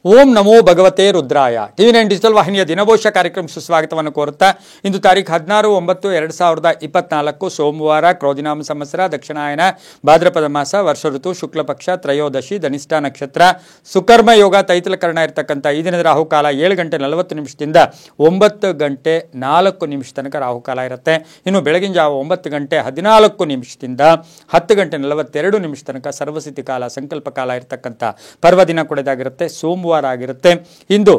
ಓಂ ನಮೋ ಭಗವತೆ ರುದ್ರಾಯ. TV9 digital ವಾಹಿನಿಯ ದಿನಭೋಷ ಕಾರ್ಯಕ್ರಮ ಸುಸ್ವಾಗತವನ್ನು ಕೋರುತ್ತಾ ಇಂದು ತಾರೀಖು 16/9/2024 ಸೋಮವಾರ, ಕ್ರೋಧಿನಾಮ ಸಂವತ್ಸರ, ದಕ್ಷಿಣಾಯನ, ಭಾದ್ರಪದ ಮಾಸ, ವರ್ಷ ಋತು, ಶುಕ್ಲ ಪಕ್ಷ, ತ್ರಯೋದಶಿ, ಧನಿಷ್ಠ ನಕ್ಷತ್ರ, ಸುಕರ್ಮ ಯೋಗ, ತೈತಲಕರಣ ಇರತಕ್ಕಂಥ ಈ ದಿನದ ರಾಹುಕಾಲ 7:40 9 ಗಂಟೆ 4 ತನಕ ರಾಹುಕಾಲ ಇರುತ್ತೆ. ಇನ್ನು ಬೆಳಗಿನ ಜಾವ 9:14 10:42 ತನಕ ಸರ್ವಸಿದ್ಧಿ ಕಾಲ, ಸಂಕಲ್ಪ ಕಾಲ ಇರತಕ್ಕಂಥ ಪರ್ವದಿನ ಕೊಡದಾಗಿರುತ್ತೆ. ಸೋಮವಾರ ಆಗಿರುತ್ತೆ. ಇಂದು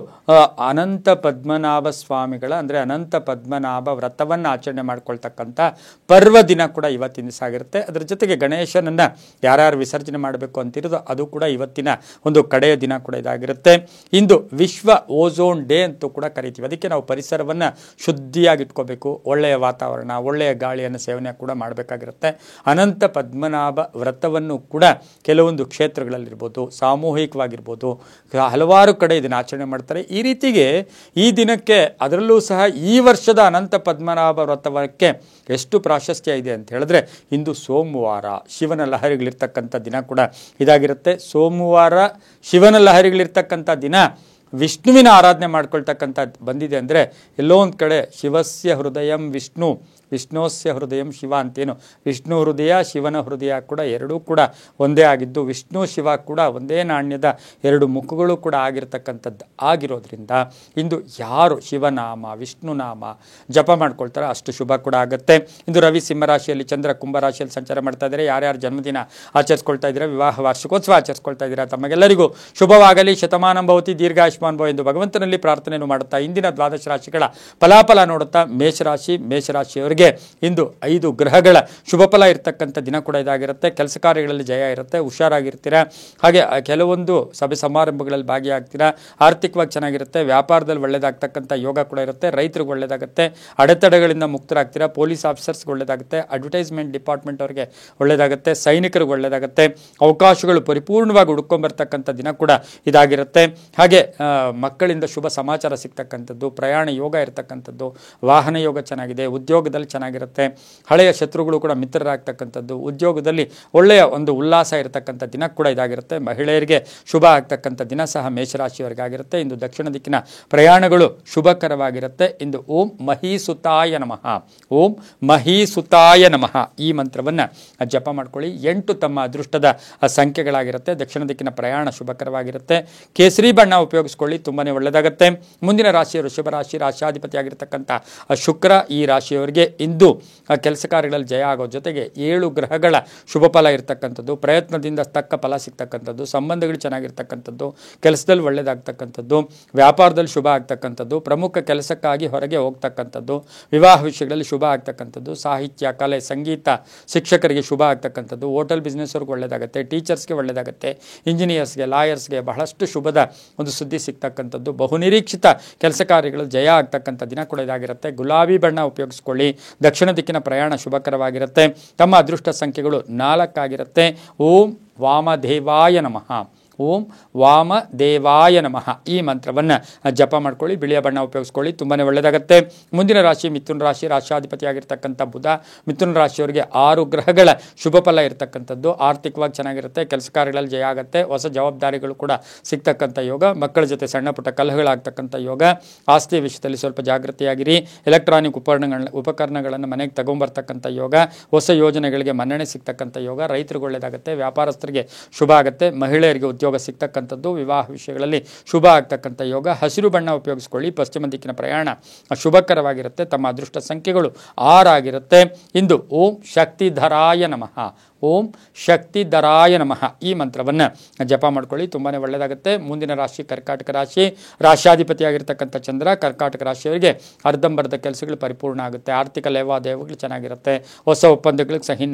ಅನಂತ ಪದ್ಮನಾಭ ಸ್ವಾಮಿಗಳ ಅಂದರೆ ಅನಂತ ಪದ್ಮನಾಭ ವ್ರತವನ್ನು ಆಚರಣೆ ಮಾಡ್ಕೊಳ್ತಕ್ಕಂಥ ಪರ್ವ ದಿನ ಕೂಡ ಇವತ್ತಿನ ದಿವಸ ಆಗಿರುತ್ತೆ. ಅದರ ಜೊತೆಗೆ ಗಣೇಶನನ್ನು ಯಾರ್ಯಾರು ವಿಸರ್ಜನೆ ಮಾಡಬೇಕು ಅಂತಿರೋದು ಅದು ಕೂಡ ಇವತ್ತಿನ ಒಂದು ಕಡೆಯ ದಿನ ಕೂಡ ಇದಾಗಿರುತ್ತೆ. ಇಂದು ವಿಶ್ವ ಓಝೋನ್ ಡೇ ಅಂತೂ ಕೂಡ ಕರಿತೀವಿ. ಅದಕ್ಕೆ ನಾವು ಪರಿಸರವನ್ನು ಶುದ್ಧಿಯಾಗಿ ಇಟ್ಕೋಬೇಕು, ಒಳ್ಳೆಯ ವಾತಾವರಣ, ಒಳ್ಳೆಯ ಗಾಳಿಯನ್ನು ಸೇವನೆ ಕೂಡ ಮಾಡಬೇಕಾಗಿರುತ್ತೆ. ಅನಂತ ಪದ್ಮನಾಭ ವ್ರತವನ್ನು ಕೂಡ ಕೆಲವೊಂದು ಕ್ಷೇತ್ರಗಳಲ್ಲಿರ್ಬೋದು, ಸಾಮೂಹಿಕವಾಗಿರ್ಬೋದು, ಹಲವಾರು ಕಡೆ ಇದನ್ನು ಆಚರಣೆ ಮಾಡ್ತಾರೆ. ಈ ರೀತಿಗೆ ಈ ದಿನಕ್ಕೆ, ಅದರಲ್ಲೂ ಸಹ ಈ ವರ್ಷದ ಅನಂತ ಪದ್ಮನಾಭ ವ್ರತಕ್ಕೆ ಎಷ್ಟು ಪ್ರಾಶಸ್ತ್ಯ ಇದೆ ಅಂತ ಹೇಳಿದ್ರೆ, ಇಂದು ಸೋಮವಾರ ಶಿವನ ಲಹರಿಗಳಿರ್ತಕ್ಕಂಥ ದಿನ ಕೂಡ ಇದಾಗಿರುತ್ತೆ. ಸೋಮವಾರ ಶಿವನ ಲಹರಿಗಳಿರ್ತಕ್ಕಂಥ ದಿನ ವಿಷ್ಣುವಿನ ಆರಾಧನೆ ಮಾಡ್ಕೊಳ್ತಕ್ಕಂಥ ಬಂದಿದೆ ಅಂದರೆ, ಎಲ್ಲೋ ಒಂದು ಕಡೆ ಶಿವಸ್ಯ ಹೃದಯಂ ವಿಷ್ಣು, ವಿಷ್ಣೋಸ್ಯ ಹೃದಯಂ ಶಿವ ಅಂತೇನು, ವಿಷ್ಣು ಹೃದಯ ಶಿವನ ಹೃದಯ ಕೂಡ ಎರಡೂ ಕೂಡ ಒಂದೇ ಆಗಿದ್ದು, ವಿಷ್ಣು ಶಿವ ಕೂಡ ಒಂದೇ ನಾಣ್ಯದ ಎರಡು ಮುಖಗಳು ಕೂಡ ಆಗಿರ್ತಕ್ಕಂಥದ್ದು ಆಗಿರೋದ್ರಿಂದ ಇಂದು ಯಾರು ಶಿವನಾಮ ವಿಷ್ಣುನಾಮ ಜಪ ಮಾಡ್ಕೊಳ್ತಾರೆ ಅಷ್ಟು ಶುಭ ಕೂಡ ಆಗುತ್ತೆ. ಇಂದು ರವಿ ಸಿಂಹರಾಶಿಯಲ್ಲಿ, ಚಂದ್ರ ಕುಂಭರಾಶಿಯಲ್ಲಿ ಸಂಚಾರ ಮಾಡ್ತಾ ಇದ್ದಾರೆ. ಯಾರ್ಯಾರು ಜನ್ಮದಿನ ಆಚರಿಸ್ಕೊಳ್ತಾ ಇದ್ದೀರಾ, ವಿವಾಹ ವಾರ್ಷಿಕೋತ್ಸವ ಆಚರಿಸ್ಕೊಳ್ತಾ ಇದ್ದೀರಾ, ತಮಗೆಲ್ಲರಿಗೂ ಶುಭವಾಗಲಿ, ಶತಮಾನಂ ಭವತಿ, ದೀರ್ಘಾಯುಷ್ಮಾನ್ ಭವ ಎಂದು ಭಗವಂತನಲ್ಲಿ ಪ್ರಾರ್ಥನೆಯನ್ನು ಮಾಡುತ್ತಾ ಇಂದಿನ ದ್ವಾದಶ ರಾಶಿಗಳ ಫಲಾಫಲ ನೋಡುತ್ತಾ ಮೇಷರಾಶಿಯವರಿಗೆ ಇಂದು 5 ಗ್ರಹಗಳ ಶುಭ ಫಲ ಇರತಕ್ಕಂಥ ದಿನ ಕೂಡ ಇದಾಗಿರುತ್ತೆ. ಕೆಲಸ ಕಾರ್ಯಗಳಲ್ಲಿ ಜಯ ಇರುತ್ತೆ, ಹುಷಾರಾಗಿರ್ತೀರಾ. ಹಾಗೆ ಕೆಲವೊಂದು ಸಭೆ ಸಮಾರಂಭಗಳಲ್ಲಿ ಭಾಗಿಯಾಗ್ತೀರಾ. ಆರ್ಥಿಕವಾಗಿ ಚೆನ್ನಾಗಿರುತ್ತೆ, ವ್ಯಾಪಾರದಲ್ಲಿ ಒಳ್ಳೆಯದಾಗ್ತಕ್ಕಂಥ ಯೋಗ ಕೂಡ ಇರುತ್ತೆ. ರೈತರಿಗೆ ಒಳ್ಳೆಯದಾಗುತ್ತೆ, ಅಡೆತಡೆಗಳಿಂದ ಮುಕ್ತರಾಗ್ತೀರಾ. ಪೊಲೀಸ್ ಆಫೀಸರ್ಸ್ಗೆ ಒಳ್ಳೆಯದಾಗುತ್ತೆ, ಅಡ್ವರ್ಟೈಸ್ಮೆಂಟ್ ಡಿಪಾರ್ಟ್ಮೆಂಟ್ ಅವರಿಗೆ ಒಳ್ಳೆಯದಾಗುತ್ತೆ, ಸೈನಿಕರಿಗೆ ಒಳ್ಳೆಯದಾಗುತ್ತೆ. ಅವಕಾಶಗಳು ಪರಿಪೂರ್ಣವಾಗಿ ಹುಡ್ಕೊಂಬರ್ತಕ್ಕಂಥ ದಿನ ಕೂಡ ಇದಾಗಿರುತ್ತೆ. ಹಾಗೆ ಮಕ್ಕಳಿಂದ ಶುಭ ಸಮಾಚಾರ ಸಿಗ್ತಕ್ಕಂಥದ್ದು, ಪ್ರಯಾಣ ಯೋಗ ಇರತಕ್ಕಂಥದ್ದು, ವಾಹನ ಯೋಗ ಚೆನ್ನಾಗಿದೆ, ಉದ್ಯೋಗದಲ್ಲಿ ಚೆನ್ನಾಗಿರುತ್ತೆ. ಹಳೆಯ ಶತ್ರುಗಳು ಕೂಡ ಮಿತ್ರರಾಗ್ತಕ್ಕಂಥದ್ದು, ಉದ್ಯೋಗದಲ್ಲಿ ಒಳ್ಳೆಯ ಒಂದು ಉಲ್ಲಾಸ ಇರತಕ್ಕಂಥ ದಿನ ಕೂಡ ಇದಾಗಿರುತ್ತೆ. ಮಹಿಳೆಯರಿಗೆ ಶುಭ ಆಗ್ತಕ್ಕಂಥ ದಿನ ಸಹ ಮೇಷರಾಶಿಯವರಿಗಾಗಿರುತ್ತೆ. ಇಂದು ದಕ್ಷಿಣ ದಿಕ್ಕಿನ ಪ್ರಯಾಣಗಳು ಶುಭಕರವಾಗಿರುತ್ತೆ. ಇಂದು ಓಂ ಮಹೀಸುತಾಯ ನಮಃ, ಓಂ ಮಹೀಸುತಾಯ ನಮಃ ಈ ಮಂತ್ರವನ್ನು ಜಪ ಮಾಡ್ಕೊಳ್ಳಿ. 8 ತಮ್ಮ ಅದೃಷ್ಟದ ಸಂಖ್ಯೆಗಳಾಗಿರುತ್ತೆ. ದಕ್ಷಿಣ ದಿಕ್ಕಿನ ಪ್ರಯಾಣ ಶುಭಕರವಾಗಿರುತ್ತೆ. ಕೇಸರಿ ಬಣ್ಣ ಉಪಯೋಗಿಸ್ಕೊಳ್ಳಿ, ತುಂಬಾ ಒಳ್ಳೆಯದಾಗುತ್ತೆ. ಮುಂದಿನ ರಾಶಿ ವೃಷಭ ರಾಶಿ, ರಾಶಾಧಿಪತಿಯಾಗಿರ್ತಕ್ಕಂಥ ಶುಕ್ರ ಈ ರಾಶಿಯವರಿಗೆ ಇಂದು ಕೆಲಸ ಕಾರ್ಯಗಳಲ್ಲಿ ಜಯ ಆಗೋ ಜೊತೆಗೆ 7 ಗ್ರಹಗಳ ಶುಭ ಫಲ ಇರತಕ್ಕಂಥದ್ದು, ಪ್ರಯತ್ನದಿಂದ ತಕ್ಕ ಫಲ ಸಿಗ್ತಕ್ಕಂಥದ್ದು, ಸಂಬಂಧಗಳು ಚೆನ್ನಾಗಿರ್ತಕ್ಕಂಥದ್ದು, ಕೆಲಸದಲ್ಲಿ ಒಳ್ಳೆಯದಾಗ್ತಕ್ಕಂಥದ್ದು, ವ್ಯಾಪಾರದಲ್ಲಿ ಶುಭ ಆಗ್ತಕ್ಕಂಥದ್ದು, ಪ್ರಮುಖ ಕೆಲಸಕ್ಕಾಗಿ ಹೊರಗೆ ಹೋಗ್ತಕ್ಕಂಥದ್ದು, ವಿವಾಹ ವಿಷಯಗಳಲ್ಲಿ ಶುಭ ಆಗ್ತಕ್ಕಂಥದ್ದು, ಸಾಹಿತ್ಯ, ಕಲೆ, ಸಂಗೀತ, ಶಿಕ್ಷಕರಿಗೆ ಶುಭ ಆಗ್ತಕ್ಕಂಥದ್ದು, ಹೋಟೆಲ್ ಬಿಸ್ನೆಸ್ವರೆಗೆ ಒಳ್ಳೆಯದಾಗುತ್ತೆ, ಟೀಚರ್ಸ್ಗೆ ಒಳ್ಳೆಯದಾಗುತ್ತೆ, ಇಂಜಿನಿಯರ್ಸ್ಗೆ, ಲಾಯರ್ಸ್ಗೆ ಬಹಳಷ್ಟು ಶುಭದ ಒಂದು ಸುದ್ದಿ ಸಿಗ್ತಕ್ಕಂಥದ್ದು, ಬಹುನಿರೀಕ್ಷಿತ ಕೆಲಸ ಕಾರ್ಯಗಳಲ್ಲಿ ಜಯ ಆಗ್ತಕ್ಕಂಥ ದಿನ ಕೂಡ ಇದಾಗಿರುತ್ತೆ. ಗುಲಾಬಿ ಬಣ್ಣ ಉಪಯೋಗಿಸ್ಕೊಳ್ಳಿ. ದಕ್ಷಿಣ ದಿಕ್ಕಿನ ಪ್ರಯಾಣ ಶುಭಕರವಾಗಿರುತ್ತೆ. ತಮ್ಮ ಅದೃಷ್ಟ ಸಂಖ್ಯೆಗಳು 4 ಆಗಿರುತ್ತೆ. ಓಂ ವಾಮದೇವಾಯ ನಮಃ, ಓಂ ವಾಮದೇವಾಯ ನಮಃ ಈ ಮಂತ್ರವನ್ನು ಜಪ ಮಾಡ್ಕೊಳ್ಳಿ. ಬಿಳಿಯ ಬಣ್ಣ ಉಪಯೋಗಿಸ್ಕೊಳ್ಳಿ, ತುಂಬಾ ಒಳ್ಳೆಯದಾಗುತ್ತೆ. ಮುಂದಿನ ರಾಶಿ ಮಿಥುನ ರಾಶಿ, ರಾಶಾಧಿಪತಿಯಾಗಿರ್ತಕ್ಕಂಥ ಬುಧ. ಮಿಥುನ ರಾಶಿಯವರಿಗೆ 6 ಗ್ರಹಗಳ ಶುಭ ಫಲ ಇರತಕ್ಕಂಥದ್ದು, ಆರ್ಥಿಕವಾಗಿ ಚೆನ್ನಾಗಿರುತ್ತೆ, ಕೆಲಸ ಕಾರ್ಯಗಳಲ್ಲಿ ಜಯ ಆಗುತ್ತೆ, ಹೊಸ ಜವಾಬ್ದಾರಿಗಳು ಕೂಡ ಸಿಗ್ತಕ್ಕಂಥ ಯೋಗ, ಮಕ್ಕಳ ಜೊತೆ ಸಣ್ಣ ಪುಟ್ಟ ಕಲಹಗಳಾಗ್ತಕ್ಕಂಥ ಯೋಗ, ಆಸ್ತಿಯ ವಿಷಯದಲ್ಲಿ ಸ್ವಲ್ಪ ಜಾಗೃತಿಯಾಗಿರಿ, ಎಲೆಕ್ಟ್ರಾನಿಕ್ ಉಪಕರಣಗಳನ್ನು ಮನೆಗೆ ತಗೊಂಬರ್ತಕ್ಕಂಥ ಯೋಗ, ಹೊಸ ಯೋಜನೆಗಳಿಗೆ ಮನ್ನಣೆ ಸಿಗ್ತಕ್ಕಂಥ ಯೋಗ, ರೈತರಿಗೆ ಒಳ್ಳೆಯದಾಗುತ್ತೆ, ವ್ಯಾಪಾರಸ್ಥರಿಗೆ ಶುಭ ಆಗುತ್ತೆ, ಮಹಿಳೆಯರಿಗೆ ಉದ್ಯೋಗ ಸಿಗ್ತಕ್ಕಂಥದ್ದು, ವಿವಾಹ ವಿಷಯಗಳಲ್ಲಿ ಶುಭ ಆಗ್ತಕ್ಕಂಥ ಯೋಗ. ಹಸಿರು ಬಣ್ಣ ಉಪಯೋಗಿಸ್ಕೊಳ್ಳಿ. ಪಶ್ಚಿಮ ದಿಕ್ಕಿನ ಪ್ರಯಾಣ ಶುಭಕರವಾಗಿರುತ್ತೆ. ತಮ್ಮ ಅದೃಷ್ಟ ಸಂಖ್ಯೆಗಳು 6 ಆಗಿರುತ್ತೆ. ಇಂದು ಓಂ ಶಕ್ತಿಧರಾಯ ನಮಃ, ಓಂ ಶಕ್ತಿಧರಾಯ ನಮಃ ಈ ಮಂತ್ರವನ್ನು ಜಪ ಮಾಡ್ಕೊಳ್ಳಿ, ತುಂಬಾ ಒಳ್ಳೆಯದಾಗುತ್ತೆ. ಮುಂದಿನ ರಾಶಿ ಕರ್ಕಾಟಕ ರಾಶಿ, ರಾಶಾಧಿಪತಿಯಾಗಿರ್ತಕ್ಕಂಥ ಚಂದ್ರ. ಕರ್ಕಾಟಕ ರಾಶಿಯವರಿಗೆ ಅರ್ಧಂಬರ್ಧ ಕೆಲಸಗಳು ಪರಿಪೂರ್ಣ ಆಗುತ್ತೆ, ಆರ್ಥಿಕ ಲೇವಾದೇವಗಳು ಚೆನ್ನಾಗಿರುತ್ತೆ, ಹೊಸ ಒಪ್ಪಂದಗಳಿಗೆ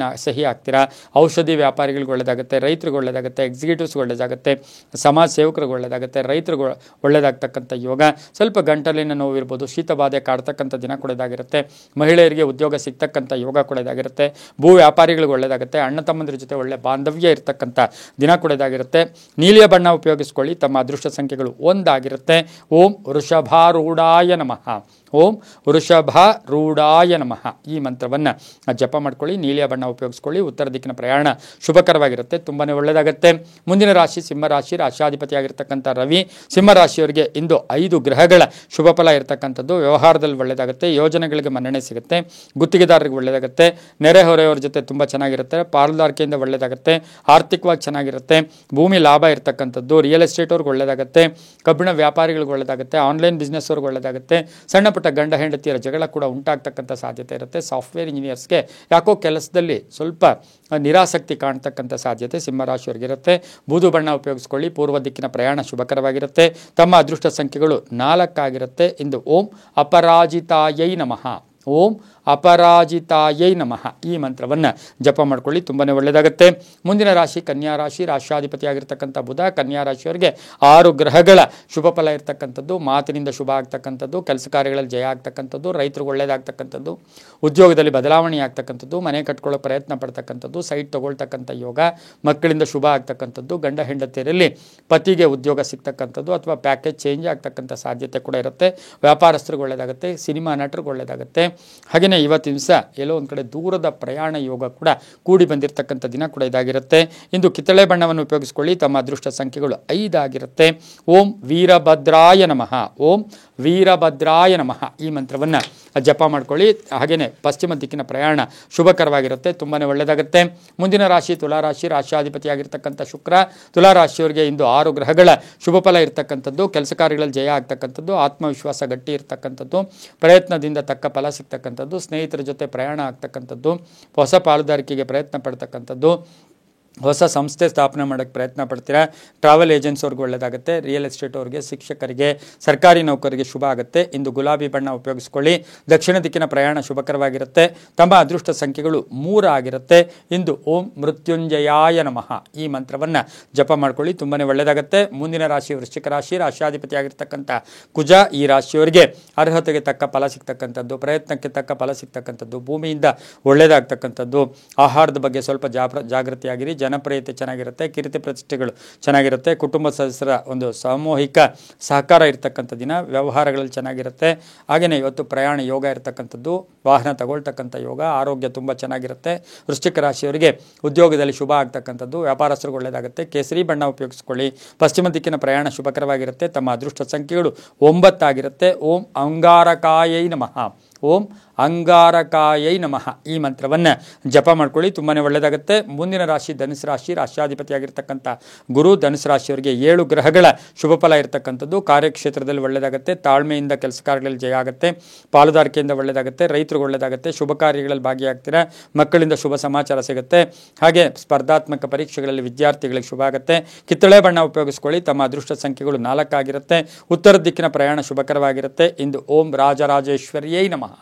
ಸಹಿ ಆಗ್ತೀರಾ, ಔಷಧಿ ವ್ಯಾಪಾರಿಗಳಿಗೆ ಒಳ್ಳೆಯದಾಗುತ್ತೆ, ರೈತರಿಗೆ ಒಳ್ಳೆಯದಾಗುತ್ತೆ, ಎಕ್ಸಿಕ್ಯೂಟಿವ್ಸ್ಗೆ ಒಳ್ಳೆಯದಾಗುತ್ತೆ, ಸಮಾಜ ಸೇವಕರಿಗೆ ಒಳ್ಳೆಯದಾಗುತ್ತೆ, ರೈತರಿಗೆ ಒಳ್ಳೆಯದಾಗ್ತಕ್ಕಂಥ ಯೋಗ. ಸ್ವಲ್ಪ ಗಂಟಲಿನ ನೋವು ಇರ್ಬೋದು, ಶೀತಬಾಧೆ ಕಾಡ್ತಕ್ಕಂಥ ದಿನ ಕೂಡ ಇದಾಗಿರುತ್ತೆ. ಮಹಿಳೆಯರಿಗೆ ಉದ್ಯೋಗ ಸಿಗ್ತಕ್ಕಂಥ ಯೋಗ ಕೂಡ ಇದಾಗಿರುತ್ತೆ. ಭೂ ವ್ಯಾಪಾರಿಗಳಿಗೆ ಒಳ್ಳೆಯದಾಗುತ್ತೆ, ಅಣ್ಣ ತಮ್ಮಂದ್ರ ಜೊತೆ ಒಳ್ಳೆ ಬಾಂಧವ್ಯ ಇರತಕ್ಕಂಥ ದಿನ ಕೂಡ ಇದಾಗಿರುತ್ತೆ. ನೀಲಿಯ ಬಣ್ಣ ಉಪಯೋಗಿಸ್ಕೊಳ್ಳಿ. ತಮ್ಮ ಅದೃಷ್ಟ ಸಂಖ್ಯೆಗಳು 1 ಆಗಿರುತ್ತೆ. ಓಂ ವೃಷಭಾರೂಢಾಯ ನಮಃ, ಓಂ ವೃಷಭಾರೂಢಾಯ ನಮಃ. ಈ ಮಂತ್ರವನ್ನು ಜಪ ಮಾಡ್ಕೊಳ್ಳಿ. ನೀಲಿಯ ಬಣ್ಣ ಉಪಯೋಗಿಸ್ಕೊಳ್ಳಿ. ಉತ್ತರ ದಿಕ್ಕಿನ ಪ್ರಯಾಣ ಶುಭಕರವಾಗಿರುತ್ತೆ, ತುಂಬಾ ಒಳ್ಳೆಯದಾಗುತ್ತೆ. ಮುಂದಿನ ರಾಶಿ ಸಿಂಹರಾಶಿ, ರಾಶಿಯಾಧಿಪತಿಯಾಗಿರ್ತಕ್ಕಂಥ ರವಿ. ಸಿಂಹರಾಶಿಯವರಿಗೆ ಇಂದು 5 ಗ್ರಹಗಳ ಶುಭ ಫಲ ಇರತಕ್ಕಂಥದ್ದು. ವ್ಯವಹಾರದಲ್ಲಿ ಒಳ್ಳೆಯದಾಗುತ್ತೆ, ಯೋಜನೆಗಳಿಗೆ ಮನ್ನಣೆ ಸಿಗುತ್ತೆ, ಗುತ್ತಿಗೆದಾರರಿಗೆ ಒಳ್ಳೆಯದಾಗುತ್ತೆ, ನೆರೆಹೊರೆಯವರ ಜೊತೆ ತುಂಬ ಚೆನ್ನಾಗಿರುತ್ತೆ, ಪಾಲುದಾರಿಕೆಯಿಂದ ಒಳ್ಳೆಯದಾಗುತ್ತೆ, ಆರ್ಥಿಕವಾಗಿ ಚೆನ್ನಾಗಿರುತ್ತೆ, ಭೂಮಿ ಲಾಭ ಇರತಕ್ಕಂಥದ್ದು, ರಿಯಲ್ ಎಸ್ಟೇಟ್ ಅವ್ರಿಗೆ ಒಳ್ಳೆಯದಾಗುತ್ತೆ, ಕಬ್ಬಿಣ ವ್ಯಾಪಾರಿಗಳಿಗೆ ಒಳ್ಳೆಯದಾಗುತ್ತೆ, ಆನ್ಲೈನ್ ಬಿಸ್ನೆಸ್ ಅವ್ರಿಗೆ ಒಳ್ಳೆಯದಾಗುತ್ತೆ, ಸಣ್ಣ ಪುಟ್ಟ ಗಂಡ ಹೆಂಡತಿಯರ ಜಗಳ ಕೂಡ ಉಂಟಾಗ್ತಕ್ಕಂಥ ಸಾಧ್ಯತೆ ಇರುತ್ತೆ. ಸಾಫ್ಟ್ವೇರ್ ಇಂಜಿನಿಯರ್ಸ್ಗೆ ಯಾಕೋ ಕೆಲಸದಲ್ಲಿ ಸ್ವಲ್ಪ ನಿರಾಸಕ್ತಿ ಕಾಣ್ತಕ್ಕಂಥ ಸಾಧ್ಯತೆ ಸಿಂಹರಾಶಿಯವರಿಗಿರುತ್ತೆ. ಬೂದು ಬಣ್ಣ ಉಪಯೋಗಿಸ್ಕೊಳ್ಳಿ. ಪೂರ್ವ ದಿಕ್ಕಿನ ಪ್ರಯಾಣ ಶುಭಕರವಾಗಿರುತ್ತೆ. ತಮ್ಮ ಅದೃಷ್ಟ ಸಂಖ್ಯೆಗಳು 4 ಆಗಿರುತ್ತೆ. ಇಂದು ಓಂ ಅಪರಾಜಿತಾಯೈ ನಮಃ. ಓಂ ಅಪರಾಜಿತಾಯೈ ನಮಃ. ಈ ಮಂತ್ರವನ್ನು ಜಪ ಮಾಡ್ಕೊಳ್ಳಿ, ತುಂಬಾ ಒಳ್ಳೆಯದಾಗುತ್ತೆ. ಮುಂದಿನ ರಾಶಿ ಕನ್ಯಾ ರಾಶಿ, ರಾಷ್ಟ್ರಾಧಿಪತಿಯಾಗಿರ್ತಕ್ಕಂಥ ಬುಧ. ಕನ್ಯಾ ರಾಶಿಯವರಿಗೆ 6 ಗ್ರಹಗಳ ಶುಭ ಫಲ ಇರ್ತಕ್ಕಂಥದ್ದು. ಮಾತಿನಿಂದ ಶುಭ ಆಗ್ತಕ್ಕಂಥದ್ದು, ಕೆಲಸ ಕಾರ್ಯಗಳಲ್ಲಿ ಜಯ ಆಗ್ತಕ್ಕಂಥದ್ದು, ರೈತರಿಗೆ ಒಳ್ಳೆಯದಾಗ್ತಕ್ಕಂಥದ್ದು, ಉದ್ಯೋಗದಲ್ಲಿ ಬದಲಾವಣೆ ಆಗ್ತಕ್ಕಂಥದ್ದು, ಮನೆ ಕಟ್ಕೊಳ್ಳೋ ಪ್ರಯತ್ನ ಪಡ್ತಕ್ಕಂಥದ್ದು, ಸೈಟ್ ತಗೊಳ್ತಕ್ಕಂಥ ಯೋಗ, ಮಕ್ಕಳಿಂದ ಶುಭ ಆಗ್ತಕ್ಕಂಥದ್ದು, ಗಂಡ ಹೆಂಡತಿಯರಲ್ಲಿ ಪತಿಗೆ ಉದ್ಯೋಗ ಸಿಗ್ತಕ್ಕಂಥದ್ದು ಅಥವಾ ಪ್ಯಾಕೇಜ್ ಚೇಂಜ್ ಆಗ್ತಕ್ಕಂಥ ಸಾಧ್ಯತೆ ಕೂಡ ಇರುತ್ತೆ. ವ್ಯಾಪಾರಸ್ಥರಿಗೆ ಒಳ್ಳೆಯದಾಗುತ್ತೆ, ಸಿನಿಮಾ ನಟರಿಗೆ ಒಳ್ಳೆಯದಾಗುತ್ತೆ. ಹಾಗೆಯೇ ಇವತ್ತಿನ ದಿವಸ ಎಲ್ಲೋ ಒಂದು ಕಡೆ ದೂರದ ಪ್ರಯಾಣ ಯೋಗ ಕೂಡ ಕೂಡಿ ಬಂದಿರತಕ್ಕಂಥ ದಿನ ಕೂಡ ಇದಾಗಿರುತ್ತೆ. ಇಂದು ಕಿತ್ತಳೆ ಬಣ್ಣವನ್ನು ಉಪಯೋಗಿಸಿಕೊಳ್ಳಿ. ತಮ್ಮ ಅದೃಷ್ಟ ಸಂಖ್ಯೆಗಳು 5 ಆಗಿರುತ್ತೆ. ಓಂ ವೀರಭದ್ರಾಯ ನಮಃ. ಓಂ ವೀರಭದ್ರಾಯ ನಮಃ. ಈ ಮಂತ್ರವನ್ನು ಜಪ ಮಾಡ್ಕೊಳ್ಳಿ. ಹಾಗೆಯೇ ಪಶ್ಚಿಮ ದಿಕ್ಕಿನ ಪ್ರಯಾಣ ಶುಭಕರವಾಗಿರುತ್ತೆ, ತುಂಬಾ ಒಳ್ಳೆಯದಾಗುತ್ತೆ. ಮುಂದಿನ ರಾಶಿ ತುಲಾರಾಶಿ, ರಾಶಿಯಾಧಿಪತಿಯಾಗಿರ್ತಕ್ಕಂಥ ಶುಕ್ರ. ತುಲಾರಾಶಿಯವರಿಗೆ ಇಂದು 6 ಗ್ರಹಗಳ ಶುಭ ಫಲ ಇರ್ತಕ್ಕಂಥದ್ದು. ಕೆಲಸ ಕಾರ್ಯಗಳಲ್ಲಿ ಜಯ ಆಗ್ತಕ್ಕಂಥದ್ದು, ಆತ್ಮವಿಶ್ವಾಸ ಗಟ್ಟಿ ಇರ್ತಕ್ಕಂಥದ್ದು, ಪ್ರಯತ್ನದಿಂದ ತಕ್ಕ ಫಲ ಸಿಗ್ತಕ್ಕಂಥದ್ದು, ಸ್ನೇಹಿತರ ಜೊತೆ ಪ್ರಯಾಣ ಆಗ್ತಕ್ಕಂಥದ್ದು, ಹೊಸ ಪಾಲುದಾರಿಕೆಗೆ ಪ್ರಯತ್ನ ಪಡ್ತಕ್ಕಂಥದ್ದು, ಹೊಸ ಸಂಸ್ಥೆ ಸ್ಥಾಪನೆ ಮಾಡೋಕ್ಕೆ ಪ್ರಯತ್ನ ಪಡ್ತೀರಾ. ಟ್ರಾವೆಲ್ ಏಜೆನ್ಸ್ ಅವ್ರಿಗೆ ಒಳ್ಳೆಯದಾಗುತ್ತೆ, ರಿಯಲ್ ಎಸ್ಟೇಟ್ ಅವ್ರಿಗೆ, ಶಿಕ್ಷಕರಿಗೆ, ಸರ್ಕಾರಿ ನೌಕರಿಗೆ ಶುಭ ಆಗುತ್ತೆ. ಇಂದು ಗುಲಾಬಿ ಬಣ್ಣ ಉಪಯೋಗಿಸ್ಕೊಳ್ಳಿ. ದಕ್ಷಿಣ ದಿಕ್ಕಿನ ಪ್ರಯಾಣ ಶುಭಕರವಾಗಿರುತ್ತೆ. ತಮ್ಮ ಅದೃಷ್ಟ ಸಂಖ್ಯೆಗಳು 3 ಆಗಿರುತ್ತೆ. ಇಂದು ಓಂ ಮೃತ್ಯುಂಜಯಾಯ ನಮಃ. ಈ ಮಂತ್ರವನ್ನು ಜಪ ಮಾಡ್ಕೊಳ್ಳಿ, ತುಂಬಾ ಒಳ್ಳೆಯದಾಗುತ್ತೆ. ಮುಂದಿನ ರಾಶಿ ವೃಶ್ಚಿಕ ರಾಶಿ, ರಾಶಿಯಾಧಿಪತಿಯಾಗಿರ್ತಕ್ಕಂಥ ಕುಜ. ಈ ರಾಶಿಯವರಿಗೆ ಅರ್ಹತೆಗೆ ತಕ್ಕ ಫಲ ಸಿಗ್ತಕ್ಕಂಥದ್ದು, ಪ್ರಯತ್ನಕ್ಕೆ ತಕ್ಕ ಫಲ ಸಿಗ್ತಕ್ಕಂಥದ್ದು, ಭೂಮಿಯಿಂದ ಒಳ್ಳೆಯದಾಗ್ತಕ್ಕಂಥದ್ದು, ಆಹಾರದ ಬಗ್ಗೆ ಸ್ವಲ್ಪ ಜಾಗೃತಿಯಾಗಿರಿ. ಜನಪ್ರಿಯತೆ ಚೆನ್ನಾಗಿರುತ್ತೆ, ಕೀರ್ತಿ ಪ್ರತಿಷ್ಠೆಗಳು ಚೆನ್ನಾಗಿರುತ್ತೆ, ಕುಟುಂಬ ಸದಸ್ಯರ ಒಂದು ಸಾಮೂಹಿಕ ಸಹಕಾರ ಇರತಕ್ಕಂಥ ದಿನ, ವ್ಯವಹಾರಗಳಲ್ಲಿ ಚೆನ್ನಾಗಿರುತ್ತೆ. ಹಾಗೆಯೇ ಇವತ್ತು ಪ್ರಯಾಣ ಯೋಗ ಇರತಕ್ಕಂಥದ್ದು, ವಾಹನ ತಗೊಳ್ತಕ್ಕಂಥ ಯೋಗ, ಆರೋಗ್ಯ ತುಂಬ ಚೆನ್ನಾಗಿರುತ್ತೆ. ವೃಶ್ಚಿಕ ರಾಶಿಯವರಿಗೆ ಉದ್ಯೋಗದಲ್ಲಿ ಶುಭ ಆಗ್ತಕ್ಕಂಥದ್ದು, ವ್ಯಾಪಾರಸ್ಥರಿಗೆ ಒಳ್ಳೆಯದಾಗುತ್ತೆ. ಕೇಸರಿ ಬಣ್ಣ ಉಪಯೋಗಿಸ್ಕೊಳ್ಳಿ. ಪಶ್ಚಿಮ ದಿಕ್ಕಿನ ಪ್ರಯಾಣ ಶುಭಕರವಾಗಿರುತ್ತೆ. ತಮ್ಮ ಅದೃಷ್ಟ ಸಂಖ್ಯೆಗಳು 9 ಆಗಿರುತ್ತೆ. ಓಂ ಅಂಗಾರಕಾಯೈ ನಮಃ. ಓಂ ಅಂಗಾರಕಾಯೈ ನಮಃ. ಈ ಮಂತ್ರವನ್ನು ಜಪ ಮಾಡ್ಕೊಳ್ಳಿ, ತುಂಬಾ ಒಳ್ಳೆಯದಾಗುತ್ತೆ. ಮುಂದಿನ ರಾಶಿ ಧನುಸು ರಾಶಿ, ರಾಶಿಯಾಧಿಪತಿಯಾಗಿರ್ತಕ್ಕಂಥ ಗುರು. ಧನುಸು ರಾಶಿಯವರಿಗೆ 7 ಗ್ರಹಗಳ ಶುಭ ಫಲ ಇರತಕ್ಕಂಥದ್ದು. ಕಾರ್ಯಕ್ಷೇತ್ರದಲ್ಲಿ ಒಳ್ಳೆಯದಾಗುತ್ತೆ, ತಾಳ್ಮೆಯಿಂದ ಕೆಲಸ ಕಾರ್ಯಗಳಲ್ಲಿ ಜಯ ಆಗುತ್ತೆ, ಪಾಲುದಾರಿಕೆಯಿಂದ ಒಳ್ಳೆಯದಾಗುತ್ತೆ, ರೈತರಿಗೆ ಒಳ್ಳೆಯದಾಗುತ್ತೆ, ಶುಭ ಕಾರ್ಯಗಳಲ್ಲಿ ಭಾಗಿಯಾಗ್ತೀರಾ, ಮಕ್ಕಳಿಂದ ಶುಭ ಸಮಾಚಾರ ಸಿಗುತ್ತೆ. ಹಾಗೆ ಸ್ಪರ್ಧಾತ್ಮಕ ಪರೀಕ್ಷೆಗಳಲ್ಲಿ ವಿದ್ಯಾರ್ಥಿಗಳಿಗೆ ಶುಭ ಆಗುತ್ತೆ. ಕಿತ್ತಳೆ ಬಣ್ಣ ಉಪಯೋಗಿಸ್ಕೊಳ್ಳಿ. ತಮ್ಮ ಅದೃಷ್ಟ ಸಂಖ್ಯೆಗಳು 4 ಆಗಿರುತ್ತೆ. ಉತ್ತರ ದಿಕ್ಕಿನ ಪ್ರಯಾಣ ಶುಭಕರವಾಗಿರುತ್ತೆ. ಇಂದು ಓಂ ರಾಜರಾಜೇಶ್ವರಿಯೈ ನಮಃ.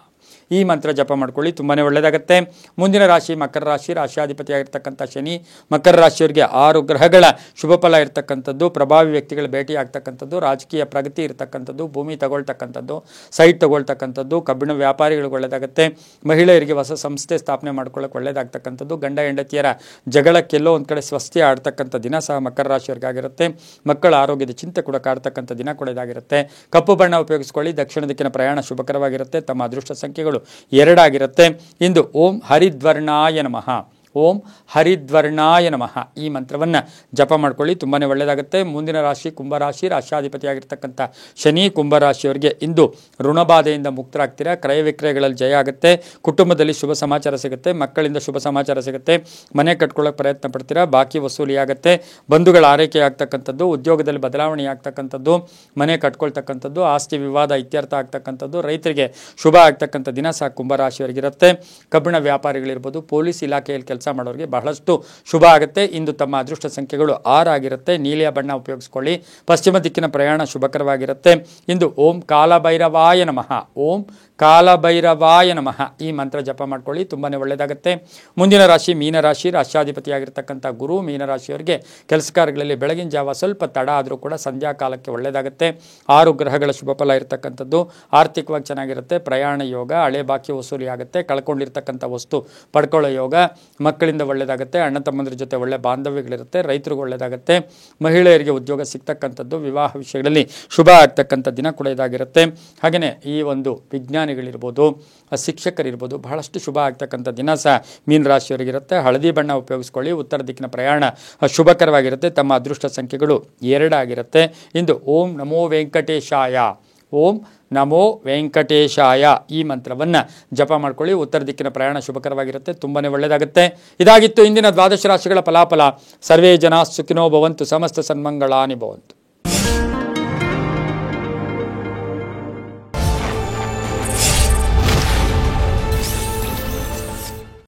ಈ ಮಂತ್ರ ಜಪ ಮಾಡ್ಕೊಳ್ಳಿ, ತುಂಬಾ ಒಳ್ಳೆಯದಾಗುತ್ತೆ. ಮುಂದಿನ ರಾಶಿ ಮಕರ ರಾಶಿ, ರಾಶಿಯಾಧಿಪತಿಯಾಗಿರ್ತಕ್ಕಂಥ ಶನಿ. ಮಕರ ರಾಶಿಯವರಿಗೆ 6 ಗ್ರಹಗಳ ಶುಭ ಫಲ ಇರತಕ್ಕಂಥದ್ದು. ಪ್ರಭಾವಿ ವ್ಯಕ್ತಿಗಳ ಭೇಟಿ ಆಗ್ತಕ್ಕಂಥದ್ದು, ರಾಜಕೀಯ ಪ್ರಗತಿ ಇರತಕ್ಕಂಥದ್ದು, ಭೂಮಿ ತಗೊಳ್ತಕ್ಕಂಥದ್ದು, ಸೈಟ್ ತಗೊಳ್ತಕ್ಕಂಥದ್ದು, ಕಬ್ಬಿಣ ವ್ಯಾಪಾರಿಗಳಿಗೆ ಒಳ್ಳೆಯದಾಗುತ್ತೆ. ಮಹಿಳೆಯರಿಗೆ ಹೊಸ ಸಂಸ್ಥೆ ಸ್ಥಾಪನೆ ಮಾಡ್ಕೊಳ್ಳೋಕೆ ಒಳ್ಳೆಯದಾಗ್ತಕ್ಕಂಥದ್ದು, ಗಂಡ ಹೆಂಡತಿಯರ ಜಗಳಕ್ಕೆಲ್ಲೋ ಒಂದು ಕಡೆ ಸ್ವಸ್ತಿ ಆಡ್ತಕ್ಕಂಥ ದಿನ ಸಹ ಮಕರ ರಾಶಿಯವರಿಗಾಗಿರುತ್ತೆ. ಮಕ್ಕಳ ಆರೋಗ್ಯದ ಚಿಂತೆ ಕೂಡ ಕಾಡ್ತಕ್ಕಂಥ ದಿನ ಕೂಡ ಇದಾಗಿರುತ್ತೆ. ಕಪ್ಪು ಬಣ್ಣ ಉಪಯೋಗಿಸ್ಕೊಳ್ಳಿ. ದಕ್ಷಿಣ ದಿಕ್ಕಿನ ಪ್ರಯಾಣ ಶುಭಕರವಾಗಿರುತ್ತೆ. ತಮ್ಮ ಅದೃಷ್ಟ ಸಂಖ್ಯೆಗಳು 2 ಆಗಿರುತ್ತೆ. ಇಂದು ಓಂ ಹರಿದ್ವರ್ಣಾಯ ನಮಃ. ಓಂ ಹರಿದ್ವರ್ಣಾಯ ನಮಃ. ಈ ಮಂತ್ರವನ್ನು ಜಪ ಮಾಡ್ಕೊಳ್ಳಿ, ತುಂಬಾ ಒಳ್ಳೆಯದಾಗುತ್ತೆ. ಮುಂದಿನ ರಾಶಿ ಕುಂಭರಾಶಿ, ರಾಶಿಯಾಧಿಪತಿಯಾಗಿರ್ತಕ್ಕಂಥ ಶನಿ. ಕುಂಭರಾಶಿಯವರಿಗೆ ಇಂದು ಋಣಬಾಧೆಯಿಂದ ಮುಕ್ತರಾಗ್ತೀರಾ. ಕ್ರಯ ವಿಕ್ರಯಗಳಲ್ಲಿ ಜಯ ಆಗುತ್ತೆ, ಕುಟುಂಬದಲ್ಲಿ ಶುಭ ಸಮಾಚಾರ ಸಿಗುತ್ತೆ, ಮಕ್ಕಳಿಂದ ಶುಭ ಸಮಾಚಾರ ಸಿಗುತ್ತೆ, ಮನೆ ಕಟ್ಕೊಳ್ಳೋಕೆ ಪ್ರಯತ್ನ ಪಡ್ತೀರಾ, ಬಾಕಿ ವಸೂಲಿ ಆಗುತ್ತೆ, ಬಂಧುಗಳ ಆರೈಕೆ ಆಗ್ತಕ್ಕಂಥದ್ದು, ಉದ್ಯೋಗದಲ್ಲಿ ಬದಲಾವಣೆ ಆಗ್ತಕ್ಕಂಥದ್ದು, ಮನೆ ಕಟ್ಕೊಳ್ತಕ್ಕಂಥದ್ದು, ಆಸ್ತಿ ವಿವಾದ ಇತ್ಯರ್ಥ ಆಗ್ತಕ್ಕಂಥದ್ದು, ರೈತರಿಗೆ ಶುಭ ಆಗ್ತಕ್ಕಂಥ ದಿನ ಸಹ ಕುಂಭರಾಶಿಯವರಿಗಿರುತ್ತೆ. ಕಬ್ಬಿಣ ವ್ಯಾಪಾರಿಗಳಿರ್ಬೋದು, ಪೊಲೀಸ್ ಇಲಾಖೆಯಲ್ಲಿ ಕೆಲಸ ಮಾಡೋರಿಗೆ ಬಹಳಷ್ಟು ಶುಭ ಆಗುತ್ತೆ. ಇಂದು ತಮ್ಮ ಅದೃಷ್ಟ ಸಂಖ್ಯೆಗಳು 6 ಆಗಿರುತ್ತೆ. ನೀಲಿಯ ಬಣ್ಣ ಉಪಯೋಗಿಸ್ಕೊಳ್ಳಿ. ಪಶ್ಚಿಮ ದಿಕ್ಕಿನ ಪ್ರಯಾಣ ಶುಭಕರವಾಗಿರುತ್ತೆ. ಇಂದು ಓಂ ಕಾಲಭೈರವಾಯ ನಮಃ. ಓಂ ಕಾಲಭೈರವಾಯ ನಮಃ. ಈ ಮಂತ್ರ ಜಪ ಮಾಡ್ಕೊಳ್ಳಿ, ತುಂಬಾ ಒಳ್ಳೆಯದಾಗುತ್ತೆ. ಮುಂದಿನ ರಾಶಿ ಮೀನರಾಶಿ, ರಾಶಿಯಾಧಿಪತಿಯಾಗಿರ್ತಕ್ಕಂಥ ಗುರು. ಮೀನರಾಶಿಯವರಿಗೆ ಕೆಲಸ ಕಾರ್ಯಗಳಲ್ಲಿ ಬೆಳಗಿನ ಜಾವ ಸ್ವಲ್ಪ ತಡ ಆದರೂ ಕೂಡ ಸಂಧ್ಯಾ ಕಾಲಕ್ಕೆ ಒಳ್ಳೆಯದಾಗುತ್ತೆ. 6 ಗ್ರಹಗಳ ಶುಭ ಫಲ ಇರತಕ್ಕಂಥದ್ದು. ಆರ್ಥಿಕವಾಗಿ ಚೆನ್ನಾಗಿರುತ್ತೆ. ಪ್ರಯಾಣ ಯೋಗ, ಹಳೆ ಬಾಕಿ ವಸೂಲಿ ಆಗುತ್ತೆ, ಕಳ್ಕೊಂಡಿರ್ತಕ್ಕಂಥ ವಸ್ತು ಪಡ್ಕೊಳ್ಳೋ ಯೋಗ, ಮಕ್ಕಳಿಂದ ಒಳ್ಳೆಯದಾಗುತ್ತೆ, ಅಣ್ಣ ತಮ್ಮಂದ್ರ ಜೊತೆ ಒಳ್ಳೆ ಬಾಂಧವ್ಯಗಳಿರುತ್ತೆ, ರೈತರಿಗೂ ಒಳ್ಳೆಯದಾಗುತ್ತೆ, ಮಹಿಳೆಯರಿಗೆ ಉದ್ಯೋಗ ಸಿಗ್ತಕ್ಕಂಥದ್ದು, ವಿವಾಹ ವಿಷಯಗಳಲ್ಲಿ ಶುಭ ಆಗ್ತಕ್ಕಂಥ ದಿನ ಕೂಡ ಇದಾಗಿರುತ್ತೆ. ಹಾಗೆಯೇ ಈ ಒಂದು ವಿಜ್ಞಾನಿಗಳಿರ್ಬೋದು, ಶಿಕ್ಷಕರಿರ್ಬೋದು, ಬಹಳಷ್ಟು ಶುಭ ಆಗ್ತಕ್ಕಂಥ ದಿನ ಸಹ ಮೀನರಾಶಿಯವರಿಗಿರುತ್ತೆ. ಹಳದಿ ಬಣ್ಣ ಉಪಯೋಗಿಸ್ಕೊಳ್ಳಿ. ಉತ್ತರ ದಿಕ್ಕಿನ ಪ್ರಯಾಣ ಶುಭಕರವಾಗಿರುತ್ತೆ. ತಮ್ಮ ಅದೃಷ್ಟ ಸಂಖ್ಯೆಗಳು 2 ಆಗಿರುತ್ತೆ. ಇಂದು ಓಂ ನಮೋ ವೆಂಕಟೇಶಾಯ, ಓಂ ನಮೋ ವೆಂಕಟೇಶಾಯ ಈ ಮಂತ್ರವನ್ನು ಜಪ ಮಾಡ್ಕೊಳ್ಳಿ. ಉತ್ತರ ದಿಕ್ಕಿನ ಪ್ರಯಾಣ ಶುಭಕರವಾಗಿರುತ್ತೆ, ತುಂಬಾ ಒಳ್ಳೆಯದಾಗುತ್ತೆ. ಇದಾಗಿತ್ತು ಇಂದಿನ ದ್ವಾದಶ ರಾಶಿಗಳ ಫಲಾಫಲ. ಸರ್ವೇ ಜನ ಸುಖಿನೋ ಭವಂತು, ಸಮಸ್ತ ಸನ್ಮಂಗಳಾನಿ ಭವಂತು.